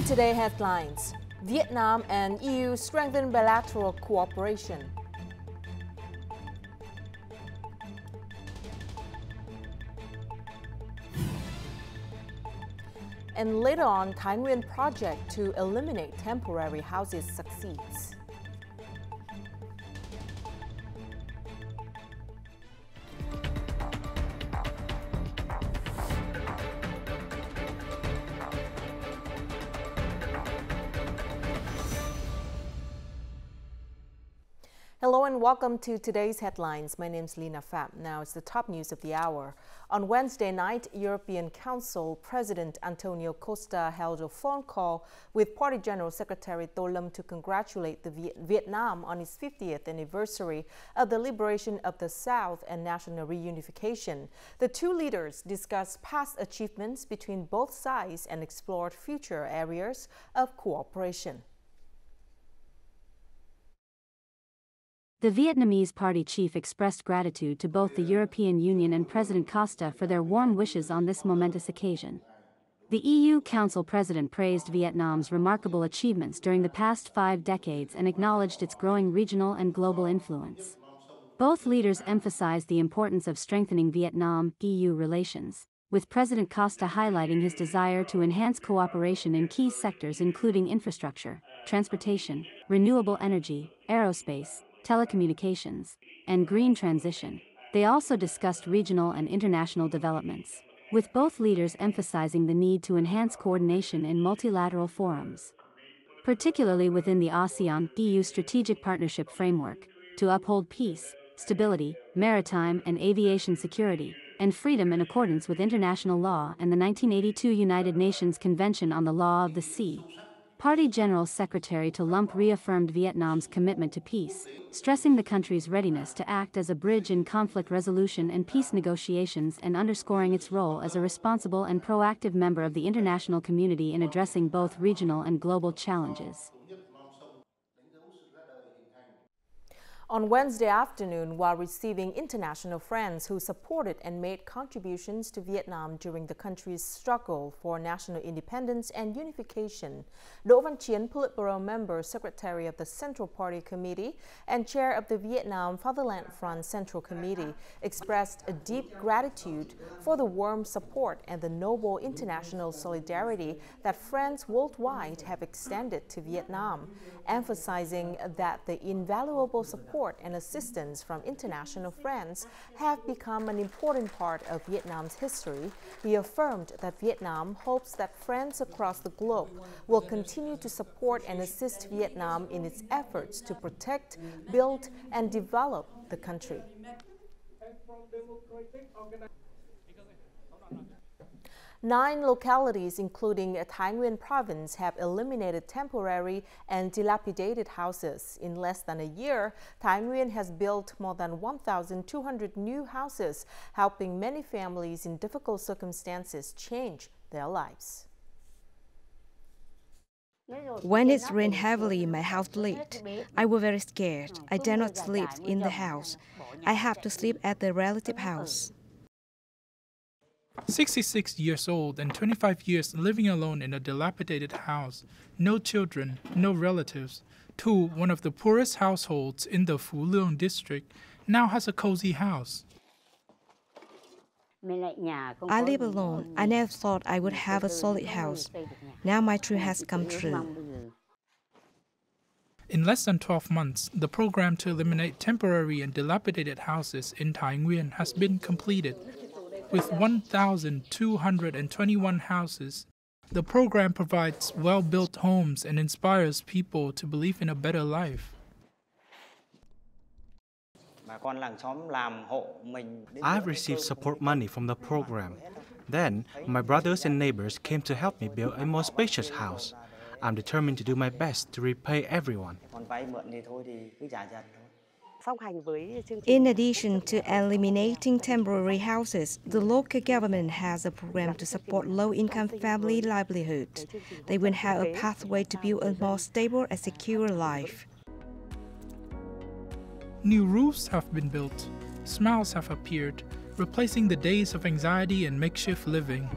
In today's headlines, Vietnam and EU strengthen bilateral cooperation. And later on, Tanguin project to eliminate temporary houses succeeds. Hello and welcome to today's headlines. My name is Lina Pham. Now it's the top news of the hour. On Wednesday night, European Council President Antonio Costa held a phone call with Party General Secretary Tô Lâm to congratulate Vietnam on its 50th anniversary of the liberation of the South and national reunification. The two leaders discussed past achievements between both sides and explored future areas of cooperation. The Vietnamese party chief expressed gratitude to both the European Union and President Costa for their warm wishes on this momentous occasion. The EU Council President praised Vietnam's remarkable achievements during the past 5 decades and acknowledged its growing regional and global influence. Both leaders emphasized the importance of strengthening Vietnam-EU relations, with President Costa highlighting his desire to enhance cooperation in key sectors including infrastructure, transportation, renewable energy, aerospace, telecommunications, and green transition. They also discussed regional and international developments, with both leaders emphasizing the need to enhance coordination in multilateral forums, particularly within the ASEAN-EU Strategic Partnership Framework, to uphold peace, stability, maritime and aviation security, and freedom in accordance with international law and the 1982 United Nations Convention on the Law of the Sea. Party General Secretary Tô Lâm reaffirmed Vietnam's commitment to peace, stressing the country's readiness to act as a bridge in conflict resolution and peace negotiations and underscoring its role as a responsible and proactive member of the international community in addressing both regional and global challenges. On Wednesday afternoon, while receiving international friends who supported and made contributions to Vietnam during the country's struggle for national independence and unification, Đỗ Văn Chiến, Politburo member, Secretary of the Central Party Committee, and Chair of the Vietnam Fatherland Front Central Committee, expressed a deep gratitude for the warm support and the noble international solidarity that friends worldwide have extended to Vietnam, emphasizing that the invaluable support and assistance from international friends have become an important part of Vietnam's history. He affirmed that Vietnam hopes that friends across the globe will continue to support and assist Vietnam in its efforts to protect, build, and develop the country. 9 localities, including Tanguin Province, have eliminated temporary and dilapidated houses. In less than a year, Tanguin has built more than 1,200 new houses, helping many families in difficult circumstances change their lives. When it rained heavily, my house leaked. I was very scared. I dare not sleep in the house. I have to sleep at the relative house. 66 years old and 25 years living alone in a dilapidated house, no children, no relatives, Tu, one of the poorest households in the Phu Luong district, now has a cozy house. I live alone. I never thought I would have a solid house. Now my dream has come true. In less than 12 months, the program to eliminate temporary and dilapidated houses in Thái Nguyên has been completed. With 1,221 houses, the program provides well-built homes and inspires people to believe in a better life. I've received support money from the program. Then, my brothers and neighbors came to help me build a more spacious house. I'm determined to do my best to repay everyone. In addition to eliminating temporary houses, the local government has a program to support low-income family livelihood. They will have a pathway to build a more stable and secure life. New roofs have been built, smiles have appeared, replacing the days of anxiety and makeshift living.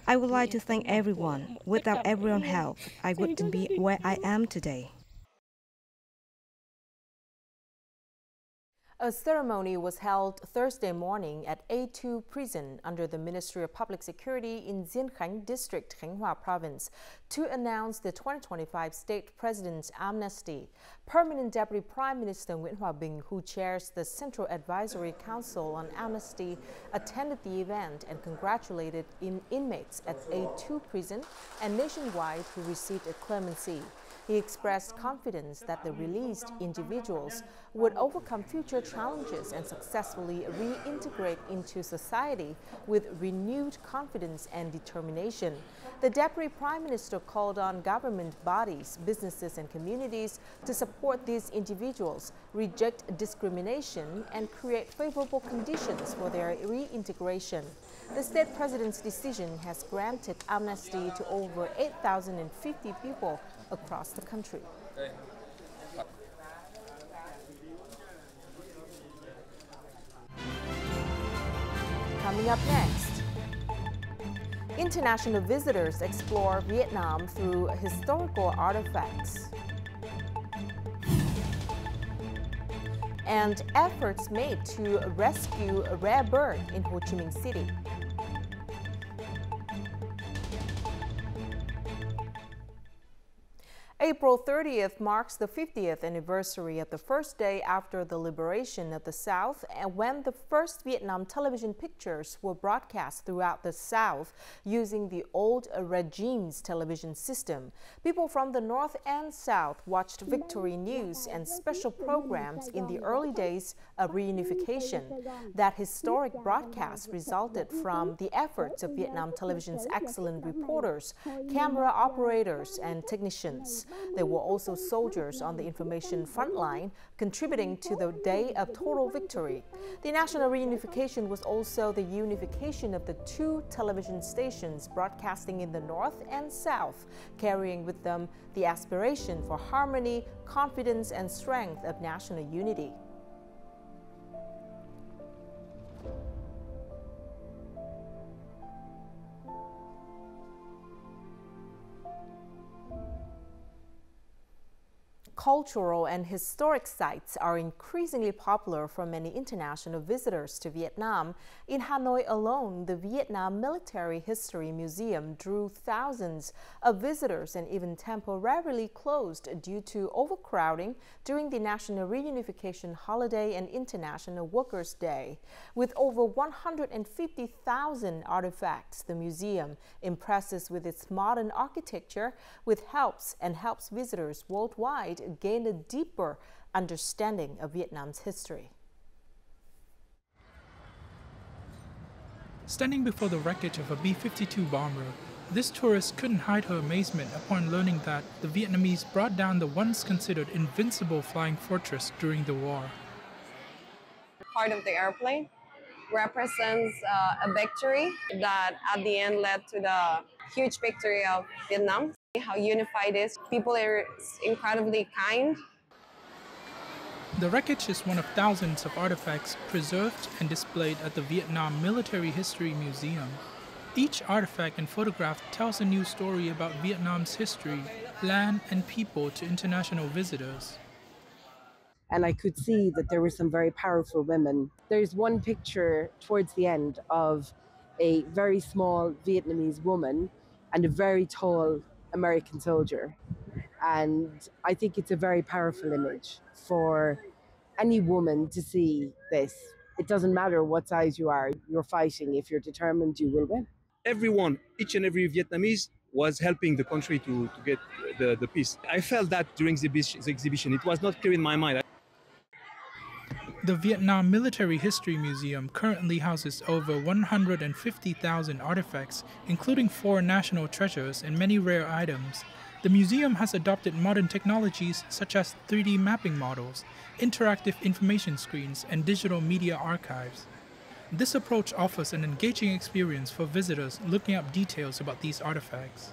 I would like to thank everyone. Without everyone's help, I wouldn't be where I am today. A ceremony was held Thursday morning at A2 prison under the Ministry of Public Security in Dien Khánh District, Tanguin Province, to announce the 2025 State President's amnesty. Permanent Deputy Prime Minister Nguyễn Hòa Bình, who chairs the Central Advisory Council on Amnesty, attended the event and congratulated inmates at A2 prison and nationwide who received a clemency. He expressed confidence that the released individuals would overcome future challenges and successfully reintegrate into society with renewed confidence and determination. The Deputy Prime Minister called on government bodies, businesses and communities to support these individuals, reject discrimination and create favorable conditions for their reintegration. The state president's decision has granted amnesty to over 8,050 people across the country. Coming up next, international visitors explore Vietnam through historical artifacts. And efforts made to rescue a rare bird in Ho Chi Minh City. April 30th marks the 50th anniversary of the first day after the liberation of the South, and when the first Vietnam television pictures were broadcast throughout the South using the old regime's television system. People from the North and South watched Victory News and special programs in the early days of reunification. That historic broadcast resulted from the efforts of Vietnam television's excellent reporters, camera operators, and technicians. There were also soldiers on the information frontline contributing to the day of total victory. The national reunification was also the unification of the two television stations broadcasting in the North and South, carrying with them the aspiration for harmony, confidence, and strength of national unity. Cultural and historic sites are increasingly popular for many international visitors to Vietnam. In Hanoi alone, the Vietnam Military History Museum drew thousands of visitors and even temporarily closed due to overcrowding during the National Reunification Holiday and International Workers' Day. With over 150,000 artifacts, the museum impresses with its modern architecture, helps visitors worldwide gain a deeper understanding of Vietnam's history. Standing before the wreckage of a B-52 bomber, this tourist couldn't hide her amazement upon learning that the Vietnamese brought down the once considered invincible flying fortress during the war. Part of the airplane represents a victory that at the end led to the huge victory of Vietnam. How unified it is. People are incredibly kind. The wreckage is one of thousands of artifacts preserved and displayed at the Vietnam Military History Museum. Each artifact and photograph tells a new story about Vietnam's history, land, and people to international visitors. And I could see that there were some very powerful women. There's one picture towards the end of a very small Vietnamese woman and a very tall American soldier. And I think it's a very powerful image for any woman to see this. It doesn't matter what size you are, you're fighting. If you're determined, you will win. Everyone, each and every Vietnamese was helping the country to get the peace. I felt that during the exhibition. It was not clear in my mind. The Vietnam Military History Museum currently houses over 150,000 artifacts, including 4 national treasures and many rare items. The museum has adopted modern technologies such as 3D mapping models, interactive information screens, and digital media archives. This approach offers an engaging experience for visitors looking up details about these artifacts.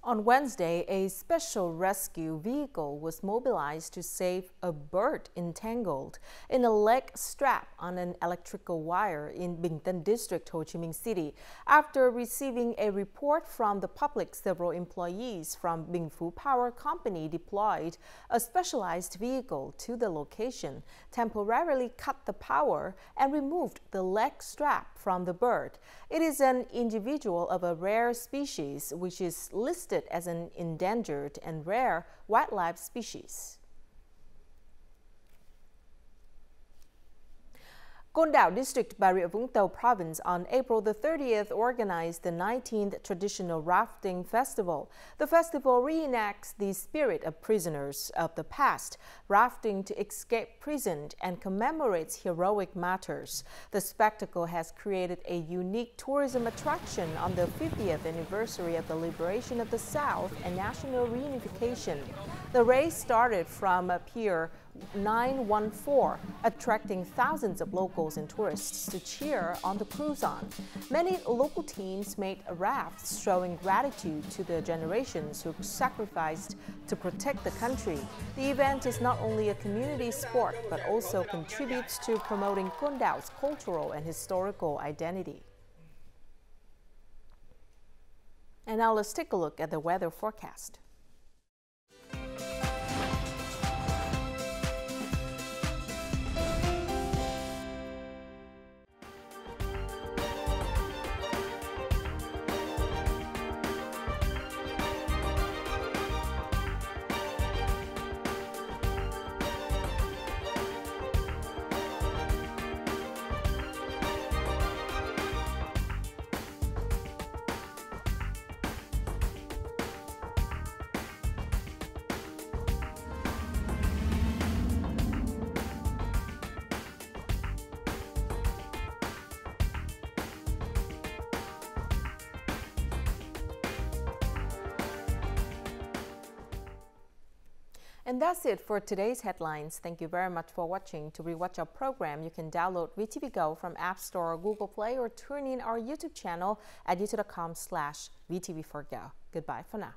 On Wednesday, a special rescue vehicle was mobilized to save a bird entangled in a leg strap on an electrical wire in Binh Tân District, Ho Chi Minh City. After receiving a report from the public, several employees from Binh Phu Power Company deployed a specialized vehicle to the location, temporarily cut the power, and removed the leg strap from the bird. It is an individual of a rare species, which is listed as an endangered and rare wildlife species. Côn Đảo District, Bà Rịa Vũng Tàu Province on April the 30th organized the 19th Traditional Rafting Festival. The festival reenacts the spirit of prisoners of the past, rafting to escape prison, and commemorates heroic martyrs. The spectacle has created a unique tourism attraction on the 50th anniversary of the liberation of the South and national reunification. The race started from Pier 914, attracting thousands of locals and tourists to cheer on the cruise-on. Many local teams made rafts showing gratitude to the generations who sacrificed to protect the country. The event is not only a community sport, but also contributes to promoting Côn Đảo cultural and historical identity. And now let's take a look at the weather forecast. And that's it for today's headlines. Thank you very much for watching. To rewatch our program, you can download VTVgo from App Store or Google Play, or tune in our YouTube channel at youtube.com/VTV4go. Goodbye for now.